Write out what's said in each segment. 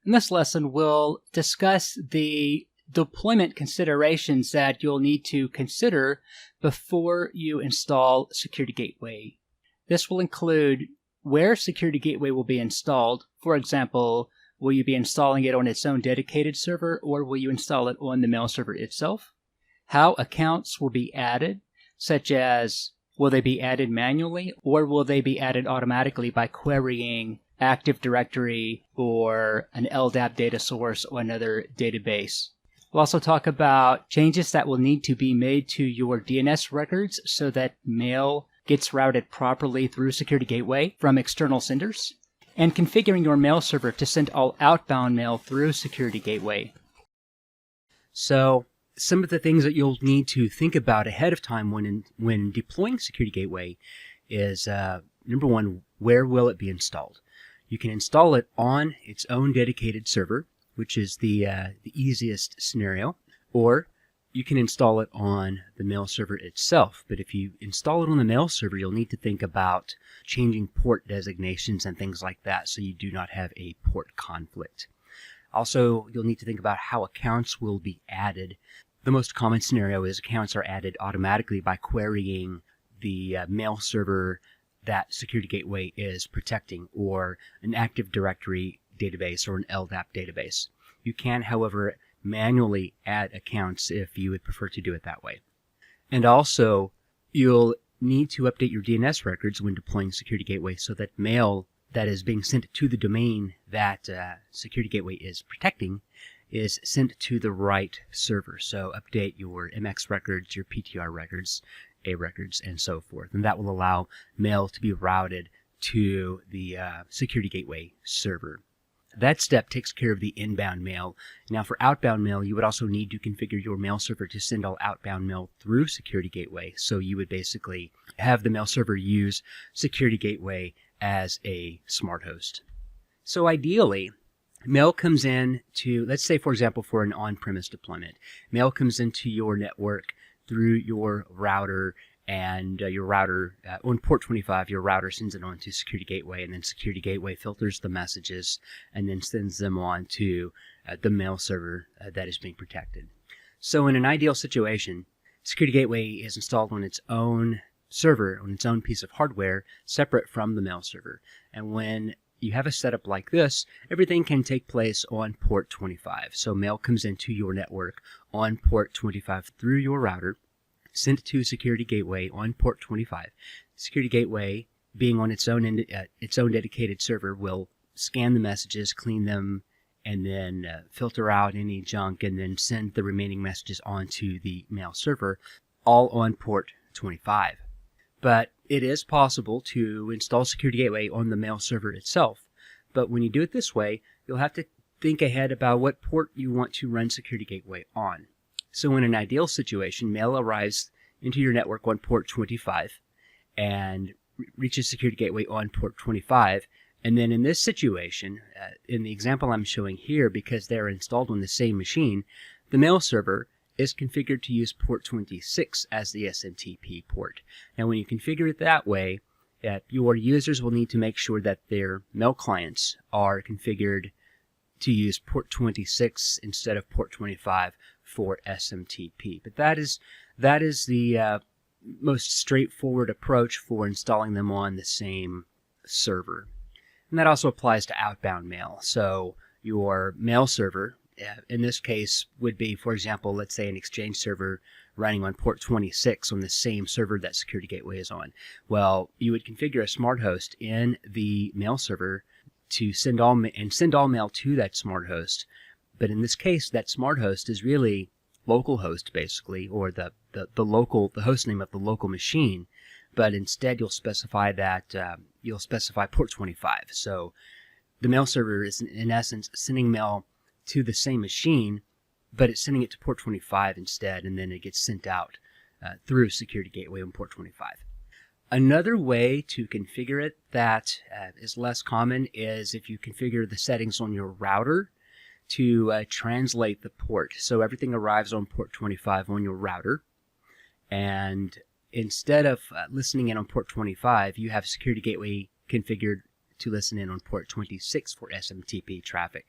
In this lesson, we'll discuss the deployment considerations that you'll need to consider before you install Security Gateway. This will include where Security Gateway will be installed. For example, will you be installing it on its own dedicated server, or will you install it on the mail server itself? How accounts will be added, such as will they be added manually, or will they be added automatically by querying Active Directory or an LDAP data source or another database. We'll also talk about changes that will need to be made to your DNS records so that mail gets routed properly through Security Gateway from external senders, and configuring your mail server to send all outbound mail through Security Gateway. So, some of the things that you'll need to think about ahead of time when deploying Security Gateway is, number one, where will it be installed? You can install it on its own dedicated server, which is the easiest scenario, or you can install it on the mail server itself. But if you install it on the mail server, you'll need to think about changing port designations and things like that so you do not have a port conflict. Also, you'll need to think about how accounts will be added. The most common scenario is accounts are added automatically by querying the mail server that Security Gateway is protecting, or an Active Directory database or an LDAP database. You can, however, manually add accounts if you would prefer to do it that way. And also, you'll need to update your DNS records when deploying Security Gateway so that mail that is being sent to the domain that Security Gateway is protecting is sent to the right server. So update your MX records, your PTR records, A records, and so forth. And that will allow mail to be routed to the Security Gateway server. That step takes care of the inbound mail. Now for outbound mail, you would also need to configure your mail server to send all outbound mail through Security Gateway. So you would basically have the mail server use Security Gateway as a smart host. So ideally, mail comes in to, let's say for example for an on-premise deployment, mail comes into your network through your router, and your router, on port 25, your router sends it on to Security Gateway, and then Security Gateway filters the messages and then sends them on to the mail server that is being protected. So in an ideal situation, Security Gateway is installed on its own server, on its own piece of hardware, separate from the mail server. And when you have a setup like this, everything can take place on port 25. So mail comes into your network on port 25 through your router, sent to Security Gateway on port 25. Security Gateway, being on its own dedicated server, will scan the messages, clean them, and then filter out any junk, and then send the remaining messages onto the mail server, all on port 25. But it is possible to install Security Gateway on the mail server itself. But when you do it this way, you'll have to think ahead about what port you want to run Security Gateway on. So in an ideal situation, mail arrives into your network on port 25 and reaches Security Gateway on port 25. And then in this situation, in the example I'm showing here, because they're installed on the same machine, the mail server is configured to use port 26 as the SMTP port. Now when you configure it that way, your users will need to make sure that their mail clients are configured to use port 26 instead of port 25 for SMTP. But that is the most straightforward approach for installing them on the same server. And that also applies to outbound mail. So your mail server, in this case, would be, for example, let's say an Exchange server running on port 26 on the same server that Security Gateway is on. Well, you would configure a smart host in the mail server to send all mail to that smart host. But in this case, that smart host is really localhost, basically, or the host name of the local machine. But instead, you'll specify port 25. So the mail server is in essence sending mail to the same machine, but it's sending it to port 25 instead, and then it gets sent out through Security Gateway on port 25. Another way to configure it that is less common is if you configure the settings on your router to translate the port. So everything arrives on port 25 on your router, and instead of listening in on port 25, you have Security Gateway configured to listen in on port 26 for SMTP traffic.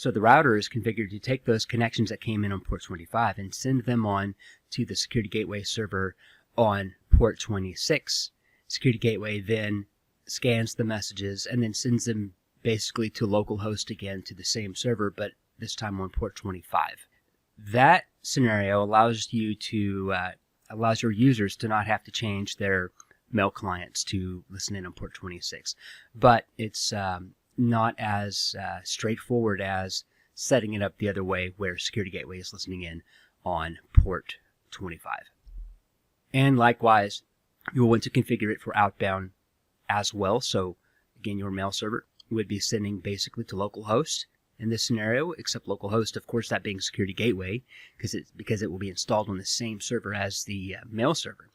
So the router is configured to take those connections that came in on port 25 and send them on to the security gateway server on port 26. Security gateway then scans the messages and then sends them basically to localhost again to the same server, but this time on port 25. That scenario allows your users to not have to change their mail clients to listen in on port 26, but it's not as straightforward as setting it up the other way where security gateway is listening in on port 25. And likewise, you'll want to configure it for outbound as well. So again, your mail server would be sending basically to localhost in this scenario, except localhost, of course, that being security gateway, because it will be installed on the same server as the mail server.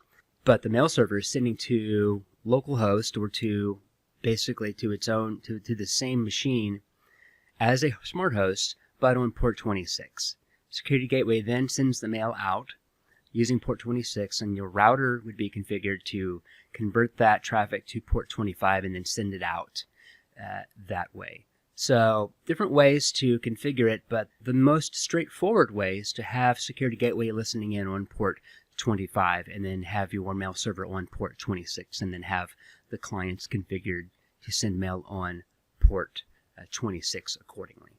But the mail server is sending to localhost or to basically to its own to the same machine as a smart host, but on port 26. Security gateway then sends the mail out using port 26, and your router would be configured to convert that traffic to port 25 and then send it out that way. So different ways to configure it, but the most straightforward way is to have security gateway listening in on port 25 and then have your mail server on port 26 and then have the clients configured to send mail on port 26 accordingly.